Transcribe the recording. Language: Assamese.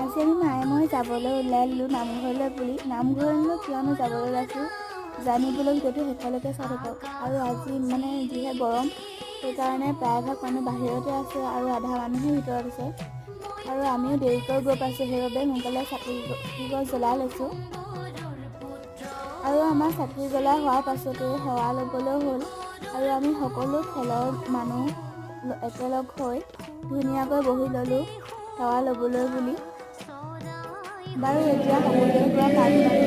আজি আমি মায়ে মই যাবলৈ ওলাই দিলোঁ নামঘৰলৈ বুলি। নামঘৰলৈ কিয়নো যাবলৈ ওলাইছোঁ জানিবলৈ ভিডিঅ'টো শেষলৈকে চাই থাকক। আৰু আজি মানে যিহে গৰম, সেইকাৰণে প্ৰায়ভাগ মানুহ বাহিৰতে আছে আৰু আধা মানুহে ভিতৰত আছে। আৰু আমিও দেৰিকৈ গৈ পাইছোঁ, সেইবাবে সোনকালে চাকি জ্বলাই লৈছোঁ। আৰু আমাৰ চাকি জ্বলাই হোৱাৰ পাছতে সেৱা ল'বলৈ হ'ল। আৰু আমি সকলো খেলৰ মানুহ একেলগ হৈ ধুনীয়াকৈ বহি ল'লোঁ সেৱা ল'বলৈ বুলি। বাৰু এতিয়া সকলোৱে পুৰা পানী মাৰি